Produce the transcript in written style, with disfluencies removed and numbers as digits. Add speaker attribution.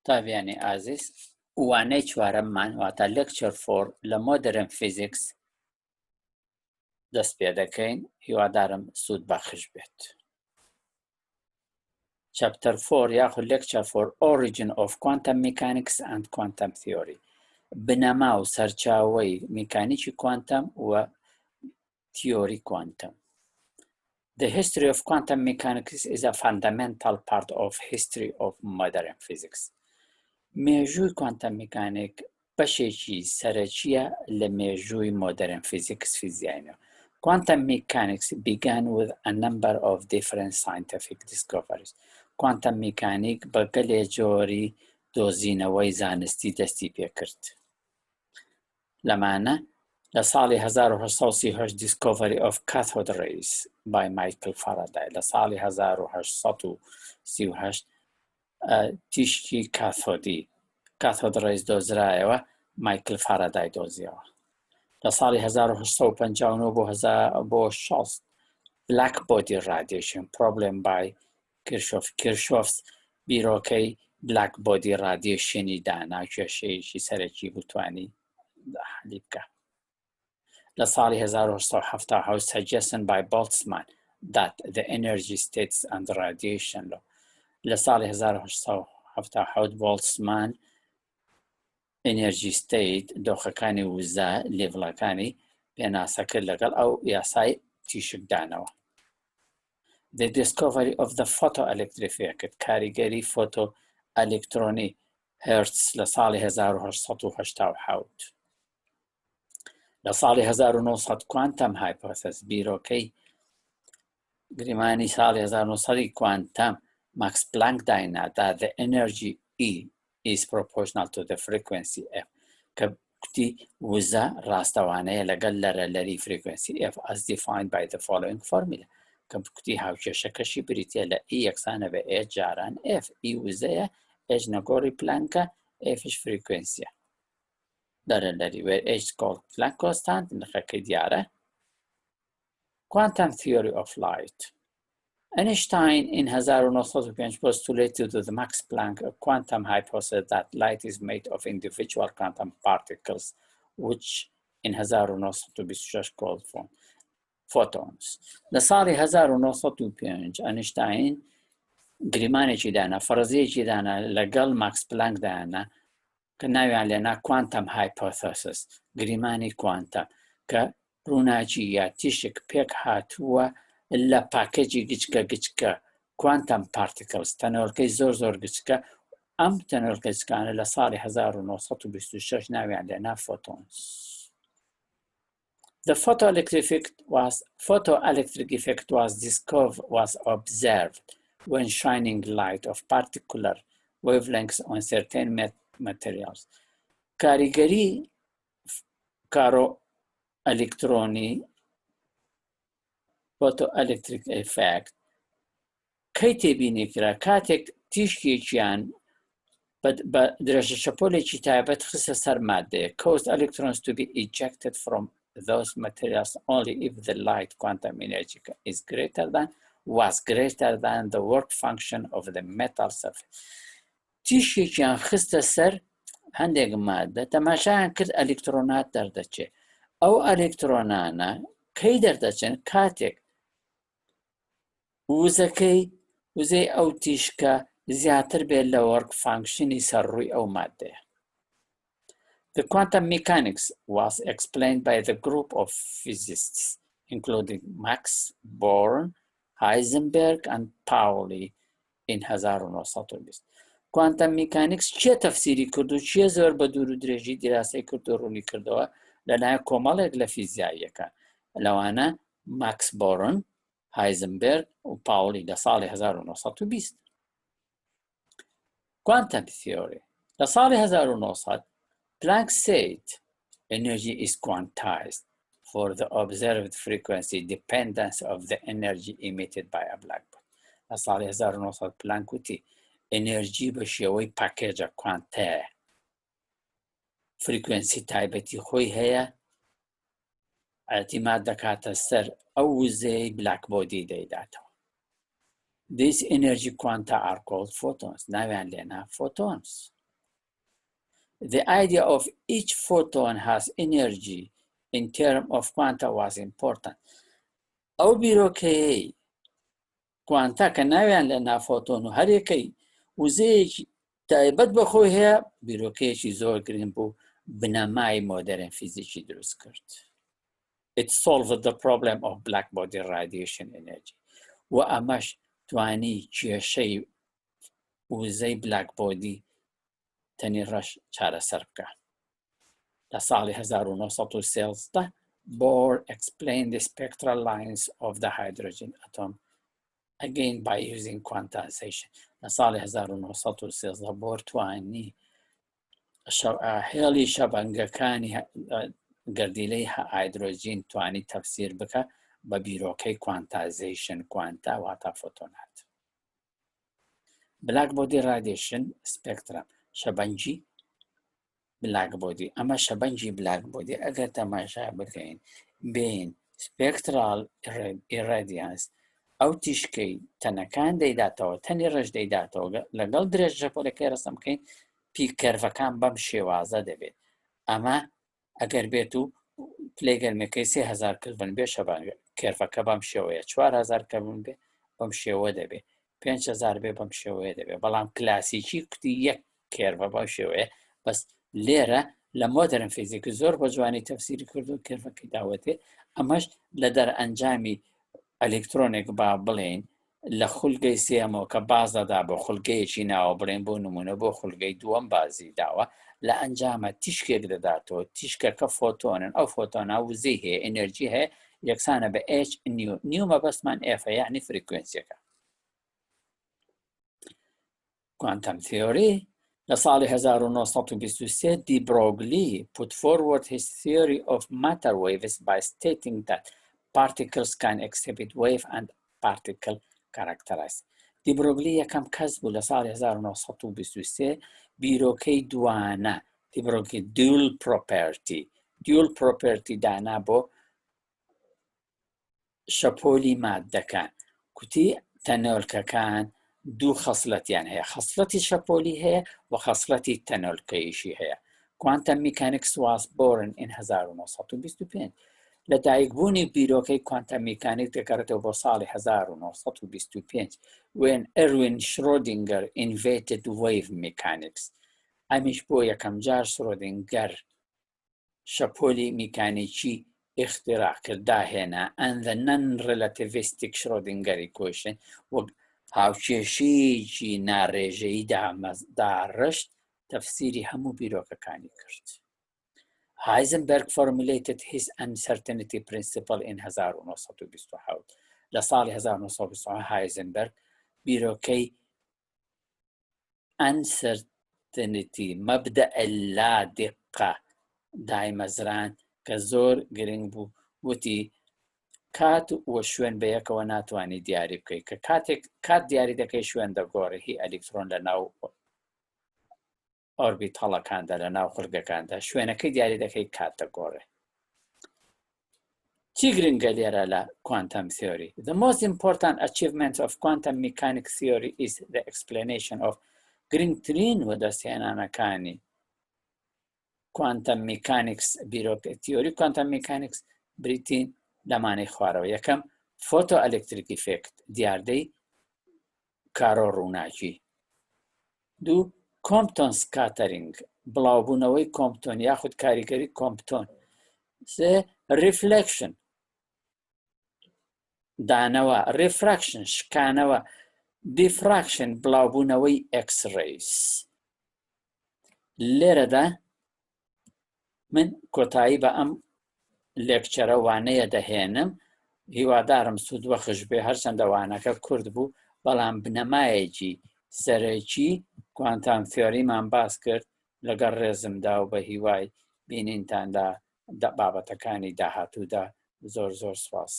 Speaker 1: تابعینی عزیز وانەی چوارەممان واتە lecture 4 لە modern physics دەست پێ دەکەین. هیوادارم سوود بەخش بێت. Chapter 4 یاخود lecture 4 Origin of Quantum Mechanics and Quantum Theory بنەما و سەرچاوەی میکانیکی کوانتم و تیۆری کوانتم. The history of quantum mechanics is a fundamental part of history of modern physics. مێژووی کوانتم میکانیک بەشێکی سەرەکیە لە مێژووی modern physics فیزیاینەوە. Quantum mechanics began with a number of different scientific discoveries. Quantum mechanic بە گەلێ جۆری دۆزینەوەی زانستی دەستی پێکرد. لەمانە لە ساڵی 1838 discovery of cathode rays by Michael Faraday. لە ساڵی 1838 تیشکی کاثۆدی cathode rays دۆزرایەوە مایکل فارادای دۆزیەوە. لە ساڵی 1859 بۆ 60 black body radiation problem by Kirchhoff's بیرۆکەی black body radiationi دانا کێشەیەکی سەرەکی بتوانی حەلی بکە. لە ساڵی 1870 suggestion by Boltzmann that the energy states and radiation law. لە ساڵی 1870 Boltzmann energy state دۆخەکانی وزە لێڤڵەکانی پێناسە کرد لەگەڵ ئەو یاسای تیشک دانەوە. The discovery of the photoelectric effect کاریگەری فۆتۆ ئەلکترۆنی هرتز لە ساڵی 1887. لە ساڵی 1900 quantum hypothesis بیرۆکەی گریمانی ساڵی 1900 کوانتم Max Planck داینا that the energy E is proportional to the frequency F کە کوتی وزە ڕاستەوانەیە لەگەڵ لەرەلەری frequency F as defined by the following formula کە کوتی هاوکێشەکەشی بریتە لە E یەکسانە بە H جاران F E وزەیە H نەگۆڕی پلانکە Fش frequency لەرەلەری where H called Planck constant نرخەکەی دیارە. Quantum theory of light. Einstein in 1905 postulated to the Max Planck quantum hypothesis that light is made of individual quantum particles, which in 1926 called photons. لساڵی 1905 ئەینشتاین گریمانێکی دانا فەرەزیەکی دانا لەگەڵ ماکس پلانک دانا کە ناویان لێنا quantum hypothesis گریمانی کوانتم کە ڕووناچی یا تیشک پێک هاتووە لە پاکەجی گچکە quantum particles تەنۆرکەی زۆر گچکە. ئەم تەنۆرکە گچکانە لە ساڵی 1926 ناویان لێنا photons. The photoelectric effect was observed when shining light of particular wavelengths on certain materials. کاریگەری کارۆ ئەلکترۆنی photoelectric effect کەی تێبینیکرا کاتێک تیشکێکیان بە درێژە شەپۆلێکی تایبەت خستە سەر مادەیە caused electrons to be ejected from those materials only if the light quantum energy was greater than the work function of the metal surface. تیشکێکیان خستە سەر هەندێک مادە تەماشایان کرد ئەلکترۆنات دەردەچێ. ئەو ئەلکترۆنانە کەی دەردەچێن کاتێک وزەی ئەو تیشکە زیاتر بێت لە وەرک فانکشنی سەرڕووی ئەو مادەیە. The quantum mechanics was explained by the group of physicists including Max Born, Heisenberg and Pauli in 1920. Quantum mechanics چیە تەفسیری کرد و چیە زۆر بە دوور و درێژی دیراسەی کرد و ڕوونی کردەوە لەلایەن کۆمەڵێک لە فیزیاییەکان لەوانە ماکس بۆرن، هایزنبرگ و پاولی لە ساڵی 1920. Quantum theory. لە ساڵی 1900 Planck said energy is quantized for the observed frequency dependence of the energy emitted by a black body. لە ساڵی 1900 پلانک وتی ئەنێرژی بە شێوەی پاکێجە کوانتەیە فریکوێنسی تایبەتی خۆی هەیە ئەتیماد دەکاتە سەر ئەو وزەی بلاک بۆدی دەیداتەوە. These energy quanta are called photons. ناویان لێنا photons. The idea of each photon has energy in terms of quanta was important. ئەو بیرۆکەیەی کوانتا کە ناویان لێنا فۆتۆن و هەرێکەی وزەیەکی تایبەت بەخۆی هەیە بیرۆکەیەکی زۆر گرنگ بوو بنەمای مۆدەرن فیزیکی دروست کرد. It solved the problem of black body radiation energy. و ئەمەش توانی کێشەی وزەی black body تەنی ڕەش چارەسەر بکە. لە ساڵی 1913 Bohr explained the spectral lines of the hydrogen atom again by using quantization. لە ساڵی 1913 بۆر توانی هێڵی شەبەنگەکانی گەردیلەی هایدرۆژین توانی تەفسیر بکە بە بیرۆکەی quantization کوانتا واتە فۆتۆنات. Black body radiation spectrum شەبەنجی black body. ئەمە شەبەنجی black body ئەگەر تەماشا بکەین بین spectral irradiance ئەو تیشکەی تەنەکان دەیداتەوە تەنی ڕێژ دەیداتەوە لەگەڵ درێژە پۆلەکەی ڕەسەم بکەین پیکەرڤەکان بەم شێوازە دەبێت. ئەمە ئەگەر بێت و پلەیگەرمەکەی 3000 کلڤن بێ شەبەنگە کێرڤەکە بەم شێوەیە 4000 کلڤن بێ بەم شێوە دەبێت 5000 بێ بەم شێوەیە دەبێت. بەڵام کلاسیکی کوتی یەک کێرڤە بەم شێوەیە بەس لێرە لە مۆدەرن فیزیکی زۆر بە جوانی تەفسیری کرد و کێرڤەکەی داوەتێ. ئەمەش لە دەرئەنجامی ئەلکترۆنێک با بڵێن لە خولگەی سێمەوە کە باز دەدا بۆ خولگەیەکی ناوە بڵێن بۆ نمونە بۆ خولگەی دووەم بازی داوە لە ئەنجامە تیشکێک دەداتەوە تیشکەکە فۆتۆنن ئەو فۆتۆنا وزەی هەیە ئەنەرژی هەیە یەکسانە بە h نیو مەبەستمان f یعنی فریکوێنسیەکە. Quantum theory. لە ساڵی 1923 دی بروگلی put forward his theory of matter waves by stating that particles can exhibit wave and particle characteristics. دی بروگلی یەکەم کەس بوو لە ساڵی 1923 بیرۆکەی دوانە دی بروگلی dual property دانا بۆ شەپۆلی مادەکان. کوتی تەنۆلکەکان دوو خەسڵەتیان هەیە خەسڵەتی شەپۆلی هەیە و خەسڵەتی تەنۆلکەیشی هەیە. Quantum mechanics was born in 1925. لە دایکبوونی بیرۆکەی کوانتەم میکانیک دەگەڕێتەوە بۆ ساڵی 1925 when Erwin Schrödinger invented wave mechanics. ئەمیش بۆ یەکەم جار شرۆدینگەر شەپۆلی میکانیکی اختراع کردا هێنا and the non-relativistic Schrödinger equation و هاوکێشەیەکی ناڕێژەیی داڕشت تەفسیری هەموو بیرۆکەکانی کرد. Heisenberg formulated his uncertainty principle in 1927. لە ساڵی 1927 هایزنبەرگ بیرۆکەی uncertainty مەبدە لا دقة دایمەزران کە زۆر گرنگ بوو وتی کات و شوێن بە یەکەوە ناتوانانی دیاری بکەیت کە کات دیاری دەکەی شوێن دەگۆڕی هی ئەلکترۆن لە ناو ئۆربیتاڵەکاندا لە ناو خولگەکاندا شوێنەکەی دیاری دەکەی کات دەگۆڕێ. چی گرنگە لێرە لە quantum theory? The most important achievement of quantum mechanics theory is the explanation of گرنگترین و دەستهێنانەکانی quantum mechanics بیرۆکە تیۆری quantum mechanics بریتین لەمانەی خوارەوە. یەکەم فۆتۆ ئەلکتریک ئیفێکت دیاردەی کارۆ ڕووناکی. دوو کۆمپتۆن سکاتەرینگ بڵاوبوونەوەی کۆمپتۆن یاخود کاریگەری کۆمپتۆن. سێ ریفلێکشن دانەوە ریفراکشن شکانەوە دیفراکشن بڵاوبوونەوەی ئەکسڕەیس. لێرەدا من کۆتایی بە ئەم لێکچەرە وانەیە دەهێنم هیوادارم سوود وە خش بێ هەرچەندە وانەکە کورد بوو بەڵام بنەمایەکی سەرەکی کوانتام تیۆریمان باس کرد لەگەڵ ڕێزمدا و بە هیوای بینینتاندا بابەتەکانی داهاتوودا زۆر سپاس.